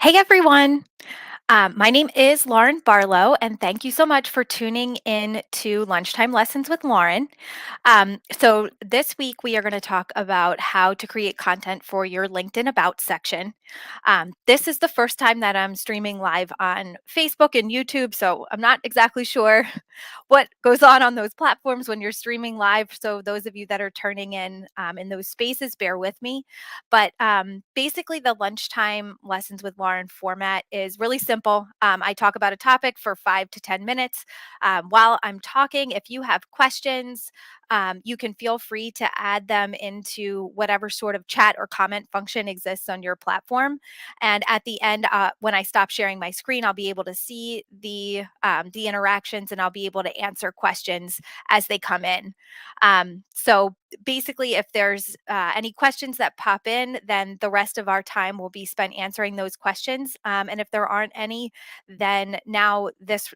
Hey everyone. My name is Lauren Barlow, and thank you so much for tuning in to Lunchtime Lessons with Lauren. So, this week we are going to talk about how to create content for your LinkedIn About section. This is the first time that I'm streaming live on Facebook and YouTube, so I'm not exactly sure what goes on those platforms when you're streaming live. So, those of you that are turning in those spaces, bear with me. But basically, the lunchtime lessons with Lauren format is really simple. I talk about a topic for 5 to 10 minutes. While I'm talking, if you have questions, you can feel free to add them into whatever sort of chat or comment function exists on your platform. And at the end, when I stop sharing my screen, I'll be able to see the interactions and I'll be able to answer questions as they come in. So basically, if there's any questions that pop in, then the rest of our time will be spent answering those questions. And if there aren't any, then now this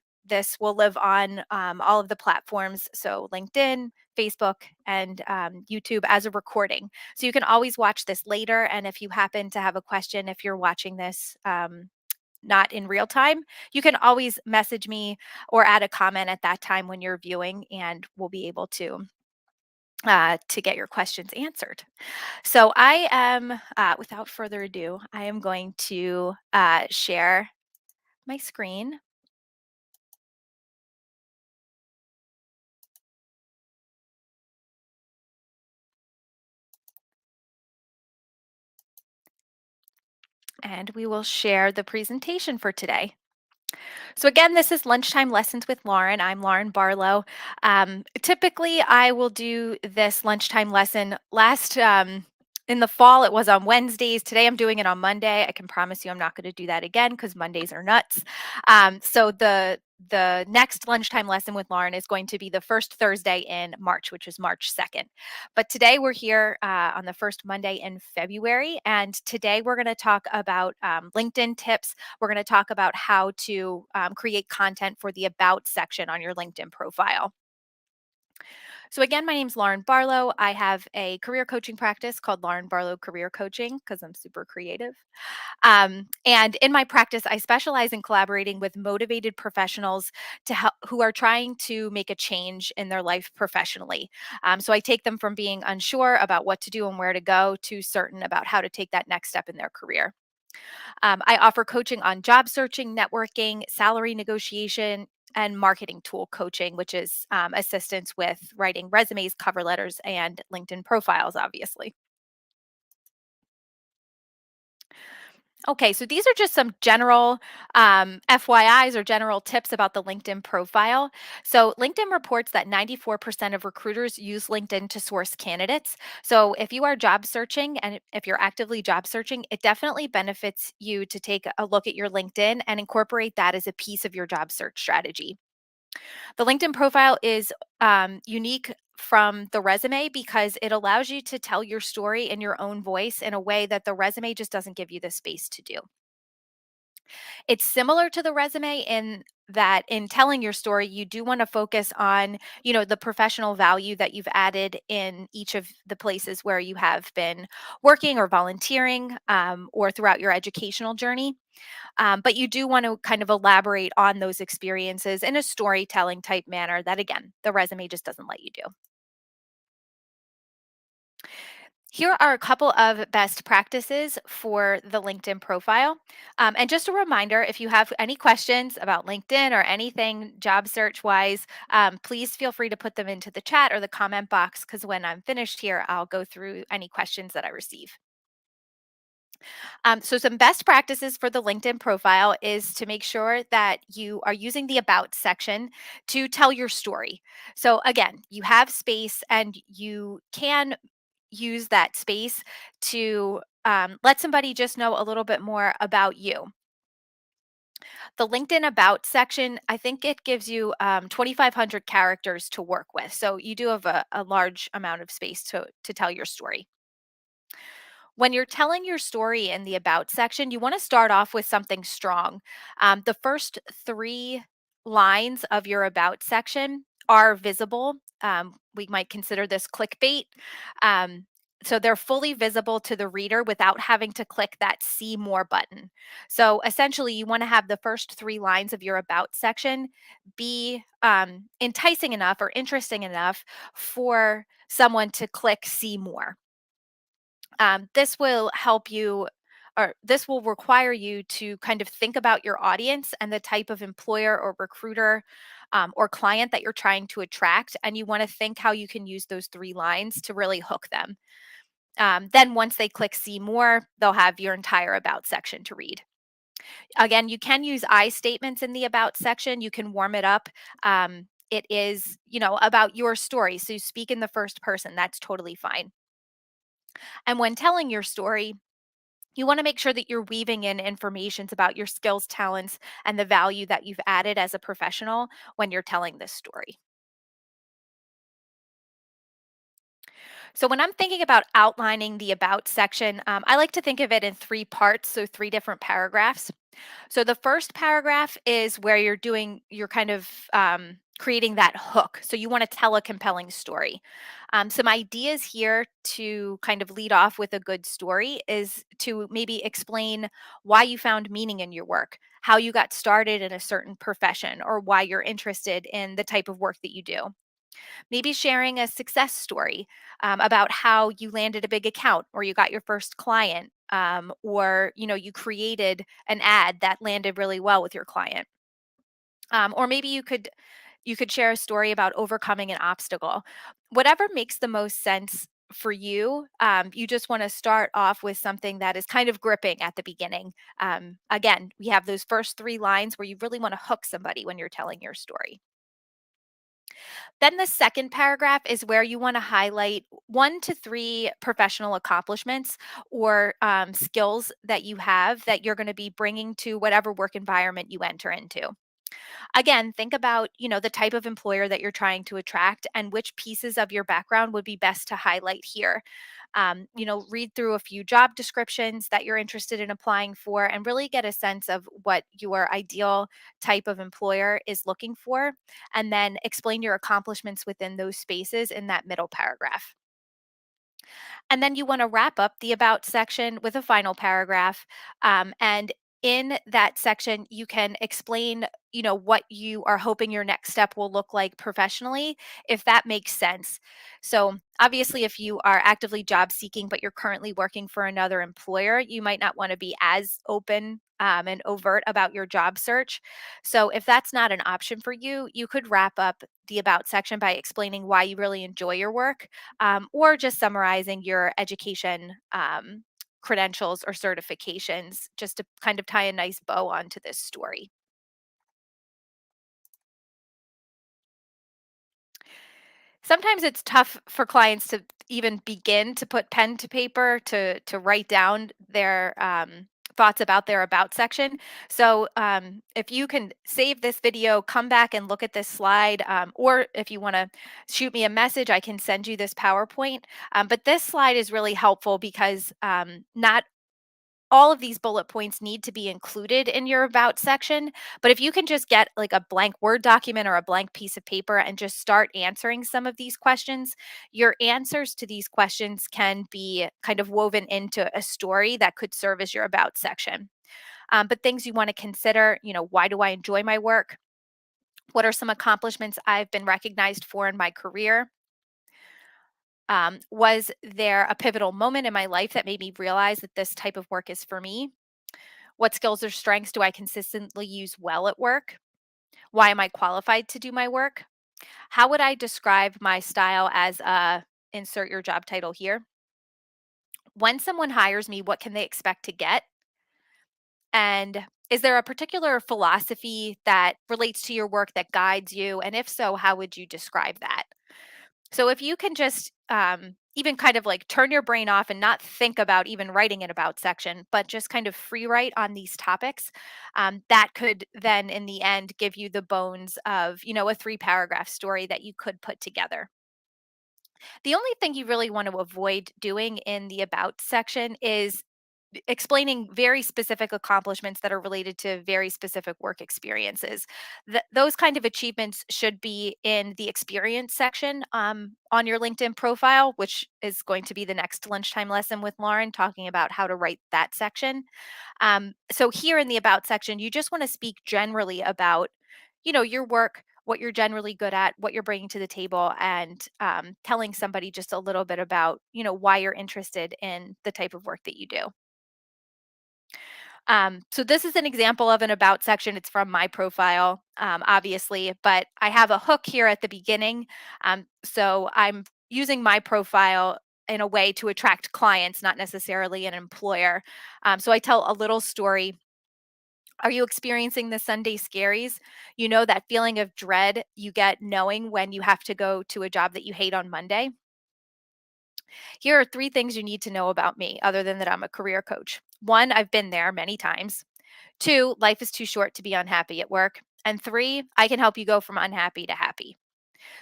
will live on all of the platforms, so LinkedIn, Facebook, and YouTube as a recording. So you can always watch this later. And if you happen to have a question, if you're watching this not in real time, you can always message me or add a comment at that time when you're viewing, and we'll be able to get your questions answered. So I am, without further ado, I am going to share my screen and we will share the presentation for today. So again, this is Lunchtime Lessons with Lauren. I'm Lauren Barlow. Typically, I will do this lunchtime lesson in the fall. It was on Wednesdays. Today, I'm doing it on Monday. I can promise you, I'm not going to do that again because Mondays are nuts. So the next lunchtime lesson with Lauren is going to be the first Thursday in March, which is March 2nd. But today we're here on the first Monday in February, and today we're going to talk about LinkedIn tips. We're going to talk about how to create content for the About section on your LinkedIn profile. So, again, my name's Lauren Barlow. I have a career coaching practice called Lauren Barlow Career Coaching because I'm super creative. And in my practice, I specialize in collaborating with motivated professionals to help who are trying to make a change in their life professionally. So I take them from being unsure about what to do and where to go to certain about how to take that next step in their career. I offer coaching on job searching, networking, salary negotiation, and marketing tool coaching, which is assistance with writing resumes, cover letters, and LinkedIn profiles, obviously. Okay, so these are just some general FYIs or general tips about the LinkedIn profile. So, LinkedIn reports that 94% of recruiters use LinkedIn to source candidates. So, if you are job searching and if you're actively job searching, it definitely benefits you to take a look at your LinkedIn and incorporate that as a piece of your job search strategy. The LinkedIn profile is unique from the resume because it allows you to tell your story in your own voice in a way that the resume just doesn't give you the space to do. It's similar to the resume in that in telling your story, you do want to focus on, the professional value that you've added in each of the places where you have been working or volunteering or throughout your educational journey. But you do want to kind of elaborate on those experiences in a storytelling type manner that, again, the resume just doesn't let you do. Here are a couple of best practices for the LinkedIn profile. And just a reminder, if you have any questions about LinkedIn or anything job search wise, please feel free to put them into the chat or the comment box because when I'm finished here, I'll go through any questions that I receive. So, some best practices for the LinkedIn profile is to make sure that you are using the About section to tell your story. So, again, you have space and you can use that space to let somebody just know a little bit more about you. The LinkedIn About section, I think it gives you 2,500 characters to work with. So, you do have a large amount of space to tell your story. When you're telling your story in the About section, you want to start off with something strong. The first three lines of your About section are visible. We might consider this clickbait. Um, So they're fully visible to the reader without having to click that see more button. So essentially, you want to have the first three lines of your about section be enticing enough or interesting enough for someone to click see more. This will help you, or this will require you to kind of think about your audience and the type of employer or recruiter or client that you're trying to attract. And you want to think how you can use those three lines to really hook them. Then, once they click see more, they'll have your entire about section to read. Again, you can use I statements in the about section. You can warm it up. It is, about your story. So you speak in the first person. That's totally fine. And when telling your story, you want to make sure that you're weaving in informations about your skills, talents, and the value that you've added as a professional when you're telling this story. So, when I'm thinking about outlining the about section, I like to think of it in three parts, so three different paragraphs. So the first paragraph is where you're kind of creating that hook. So you want to tell a compelling story. Some ideas here to kind of lead off with a good story is to maybe explain why you found meaning in your work, how you got started in a certain profession, or why you're interested in the type of work that you do. Maybe sharing a success story about how you landed a big account or you got your first client, or you created an ad that landed really well with your client. Or maybe you could share a story about overcoming an obstacle. Whatever makes the most sense for you. You just want to start off with something that is kind of gripping at the beginning. Again, we have those first three lines where you really want to hook somebody when you're telling your story. Then the second paragraph is where you want to highlight one to three professional accomplishments or skills that you have that you're going to be bringing to whatever work environment you enter into. Again, think about, the type of employer that you're trying to attract and which pieces of your background would be best to highlight here. Read through a few job descriptions that you're interested in applying for and really get a sense of what your ideal type of employer is looking for. And then explain your accomplishments within those spaces in that middle paragraph. And then you want to wrap up the about section with a final paragraph. And in that section, you can explain, what you are hoping your next step will look like professionally, if that makes sense. So, obviously, if you are actively job seeking, but you're currently working for another employer, you might not want to be as open and overt about your job search. So, if that's not an option for you, you could wrap up the about section by explaining why you really enjoy your work, or just summarizing your education credentials or certifications, just to kind of tie a nice bow onto this story. Sometimes it's tough for clients to even begin to put pen to paper to write down their thoughts about their about section. So if you can save this video, come back and look at this slide, or if you want to shoot me a message, I can send you this PowerPoint. But this slide is really helpful because not all of these bullet points need to be included in your about section. But if you can just get like a blank Word document or a blank piece of paper and just start answering some of these questions, your answers to these questions can be kind of woven into a story that could serve as your about section. But things you want to consider, why do I enjoy my work? What are some accomplishments I've been recognized for in my career? Was there a pivotal moment in my life that made me realize that this type of work is for me? What skills or strengths do I consistently use well at work? Why am I qualified to do my work? How would I describe my style as a insert your job title here? When someone hires me, what can they expect to get? And is there a particular philosophy that relates to your work that guides you? And if so, how would you describe that? So if you can just even kind of like turn your brain off and not think about even writing an about section, but just kind of free write on these topics, that could then in the end give you the bones of, a three paragraph story that you could put together. The only thing you really want to avoid doing in the about section is explaining very specific accomplishments that are related to very specific work experiences. Those kind of achievements should be in the experience section on your LinkedIn profile, which is going to be the next lunchtime lesson with Lauren, talking about how to write that section. So here in the about section, you just want to speak generally about, your work, what you're generally good at, what you're bringing to the table, and telling somebody just a little bit about, why you're interested in the type of work that you do. So this is an example of an about section. It's from my profile, obviously, but I have a hook here at the beginning. So I'm using my profile in a way to attract clients, not necessarily an employer. So I tell a little story. Are you experiencing the Sunday scaries? You know, that feeling of dread you get knowing when you have to go to a job that you hate on Monday? Here are three things you need to know about me, other than that I'm a career coach. One, I've been there many times. Two, life is too short to be unhappy at work. And three, I can help you go from unhappy to happy.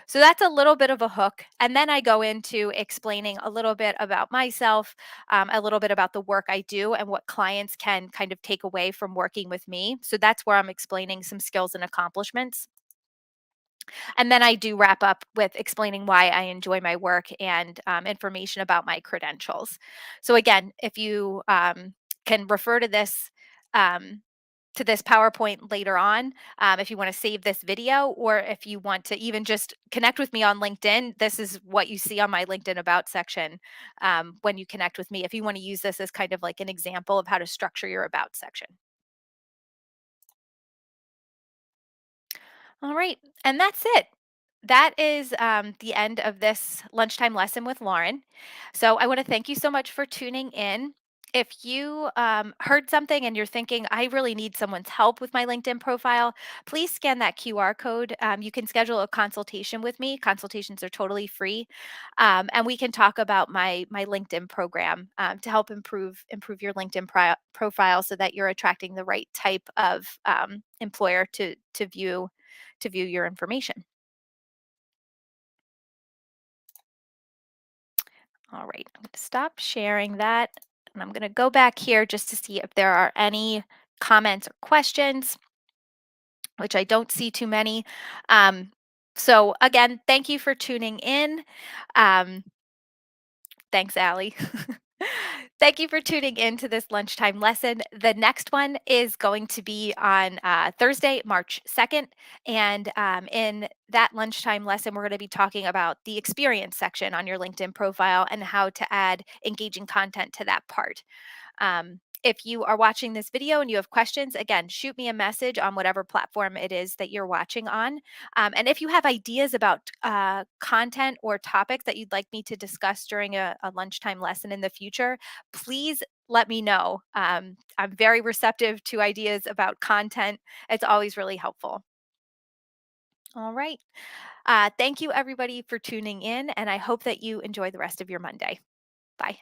So that's a little bit of a hook. And then I go into explaining a little bit about myself, a little bit about the work I do and what clients can kind of take away from working with me. So that's where I'm explaining some skills and accomplishments. And then I do wrap up with explaining why I enjoy my work and information about my credentials. So again, if you can refer um, to this PowerPoint later on, if you want to save this video, or if you want to even just connect with me on LinkedIn, this is what you see on my LinkedIn About section when you connect with me. If you want to use this as kind of like an example of how to structure your About section. All right. And that's it. That is the end of this lunchtime lesson with Lauren. So I want to thank you so much for tuning in. If you heard something and you're thinking, I really need someone's help with my LinkedIn profile, please scan that QR code. You can schedule a consultation with me. Consultations are totally free, and we can talk about my LinkedIn program to help improve your LinkedIn profile so that you're attracting the right type of employer to view your information. All right, I'm going to stop sharing that. And I'm going to go back here just to see if there are any comments or questions, which I don't see too many. Um, so, again, thank you for tuning in. Um, Thanks, Allie. Thank you for tuning in to this lunchtime lesson. The next one is going to be on Thursday, March 2nd. And in that lunchtime lesson, we're going to be talking about the experience section on your LinkedIn profile and how to add engaging content to that part. If you are watching this video and you have questions, again, shoot me a message on whatever platform it is that you're watching on. And if you have ideas about content or topics that you'd like me to discuss during a lunchtime lesson in the future, please let me know. I'm very receptive to ideas about content. It's always really helpful. All right. Thank you, everybody, for tuning in, and I hope that you enjoy the rest of your Monday. Bye.